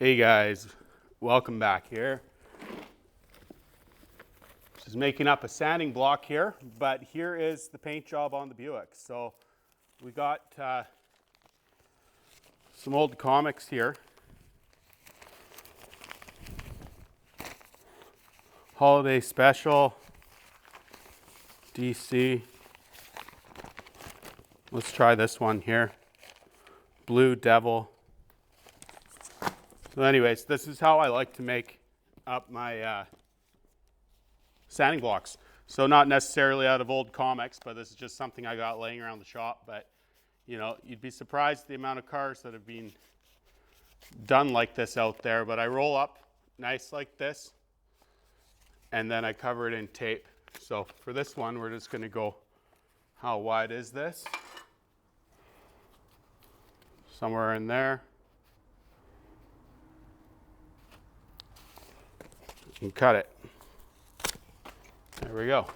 Hey guys, welcome back here. Just making up a sanding block here, but here is the paint job on the Buick. So we got some old comics here. Holiday Special, DC. Let's try this one here. Blue Devil. So anyways, this is how I like to make up my sanding blocks. So not necessarily out of old comics, but this is just something I got laying around the shop. But you know, you'd be surprised the amount of cars that have been done like this out there. But I roll up nice like this, and then I cover it in tape. So for this one, we're just going to go, how wide is this? Somewhere in there. And cut it. There we go.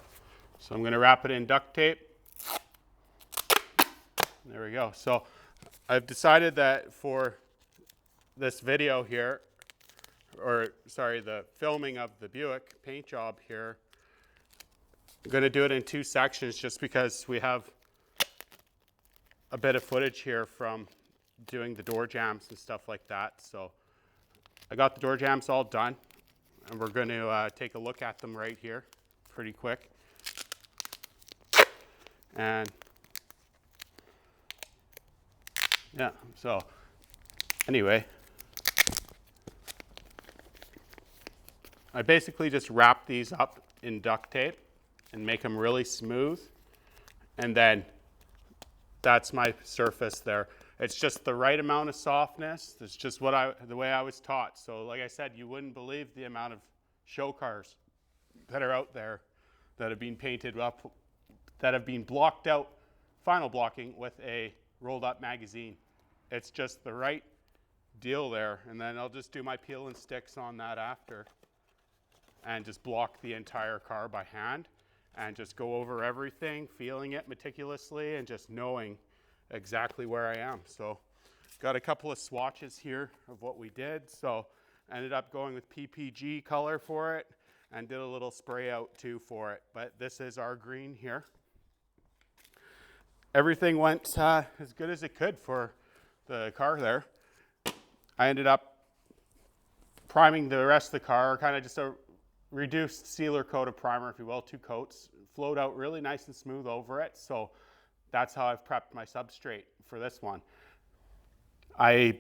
So I'm going to wrap it in duct tape. There we go. So I've decided that for this video here, or sorry, the filming of the Buick paint job here, I'm going to do it in two sections just because we have a bit of footage here from doing the door jambs and stuff like that. So I got the door jambs all done, and we're going to take a look at them right here pretty quick. And yeah, so anyway, I basically just wrap these up in duct tape and make them really smooth, and then that's my surface there. It's just the right amount of softness. It's just the way I was taught. So like I said, you wouldn't believe the amount of show cars that are out there that have been painted up, that have been blocked out, final blocking with a rolled up magazine. It's just the right deal there. And then I'll just do my peel and sticks on that after and just block the entire car by hand and just go over everything, feeling it meticulously and just knowing exactly where I am. So got a couple of swatches here of what we did. So ended up going with PPG color for it and did a little spray out too for it. But this is our green here. Everything went as good as it could for the car there. I ended up priming the rest of the car, kind of just a reduced sealer coat of primer, if you will, 2 coats. Flowed out really nice and smooth over it. So that's how I've prepped my substrate for this one. I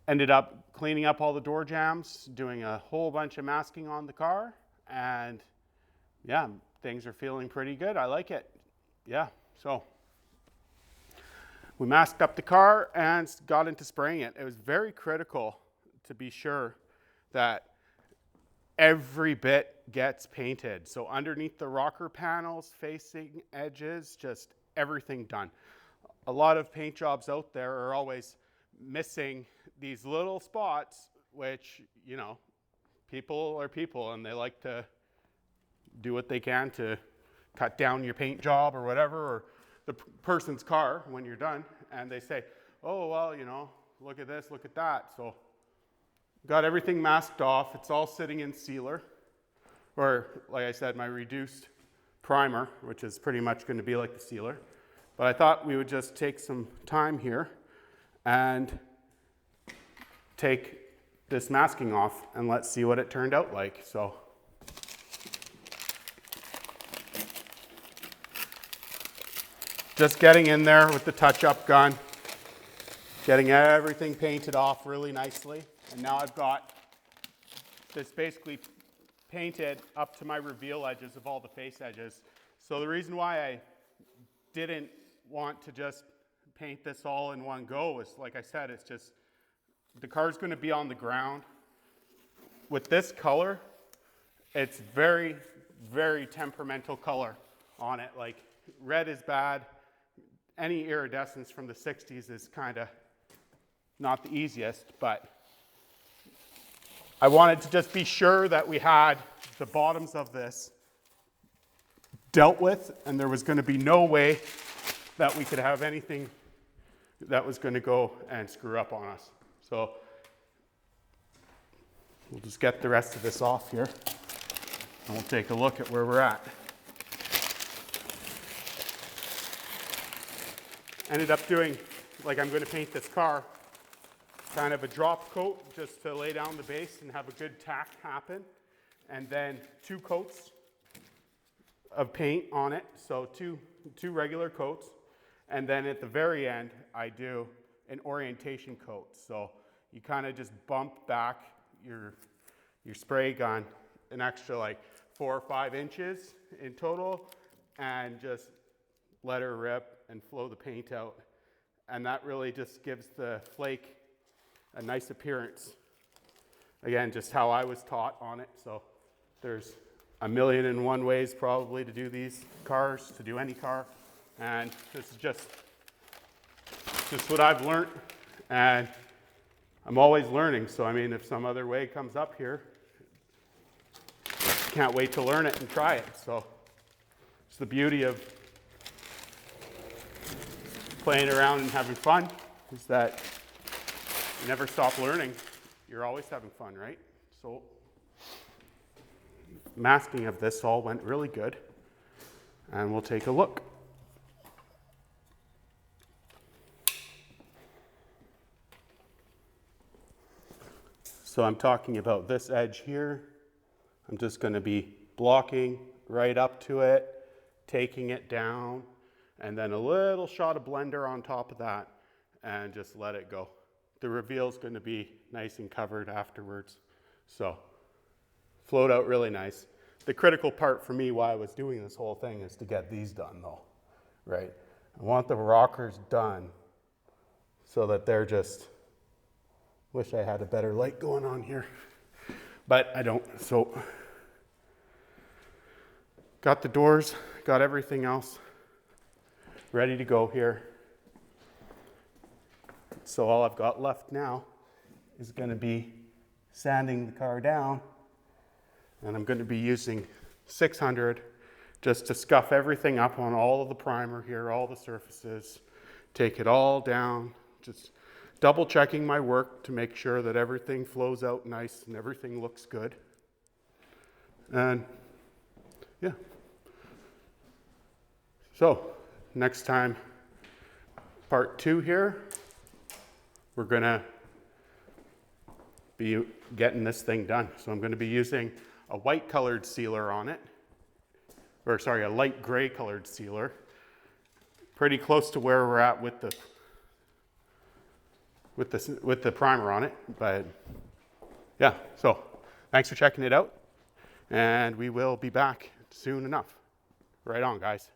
ended up cleaning up all the door jambs, doing a whole bunch of masking on the car, and yeah, things are feeling pretty good. I like it. Yeah, so we masked up the car and got into spraying it. It was very critical to be sure that every bit gets painted. So underneath the rocker panels, facing edges, just everything done. A lot of paint jobs out there are always missing these little spots, which, you know, people are people and they like to do what they can to cut down your paint job or whatever, or the person's car when you're done, and they say, oh, well, you know, look at this, look at that. So got everything masked off. It's all sitting in sealer, or like I said, my reduced primer, which is pretty much going to be like the sealer. But I thought we would just take some time here and take this masking off and let's see what it turned out like. So just getting in there with the touch-up gun, getting everything painted off really nicely. And now I've got this basically painted up to my reveal edges of all the face edges. So the reason why I didn't want to just paint this all in one go is, like I said, it's just the car's going to be on the ground. With this color, it's very, very temperamental color on it. Like red is bad. Any iridescence from the 60s is kind of not the easiest, but I wanted to just be sure that we had the bottoms of this dealt with, and there was going to be no way that we could have anything that was going to go and screw up on us. So we'll just get the rest of this off here and we'll take a look at where we're at. Ended up doing, like I'm going to paint this car, kind of a drop coat just to lay down the base and have a good tack happen. And then 2 coats of paint on it, so two regular coats. And then at the very end, I do an orientation coat. So you kind of just bump back your spray gun an extra like 4 or 5 inches in total and just let her rip and flow the paint out. And that really just gives the flake a nice appearance. Again, just how I was taught on it. So there's 1,000,001 ways probably to do these cars, to do any car. And this is just what I've learned. And I'm always learning. So I mean, if some other way comes up here, can't wait to learn it and try it. So it's the beauty of playing around and having fun, is that you never stop learning. You're always having fun, right? So masking of this all went really good, and we'll take a look. So I'm talking about this edge here. I'm just going to be blocking right up to it, taking it down, and then a little shot of blender on top of that, and just let it go. The reveal is going to be nice and covered afterwards. So flowed out really nice. The critical part for me why I was doing this whole thing is to get these done though, right? I want the rockers done so that they're just, wish I had a better light going on here, but I don't. So got the doors, got everything else ready to go here. So all I've got left now is going to be sanding the car down, and I'm going to be using 600 just to scuff everything up on all of the primer here, all the surfaces, take it all down, just double checking my work to make sure that everything flows out nice and everything looks good. And yeah. So next time, part 2 here, we're going to be getting this thing done. So I'm going to be using a white colored sealer on it, or sorry, a light gray colored sealer, pretty close to where we're at with the primer on it. But yeah, so thanks for checking it out, and we will be back soon enough. Right on, guys.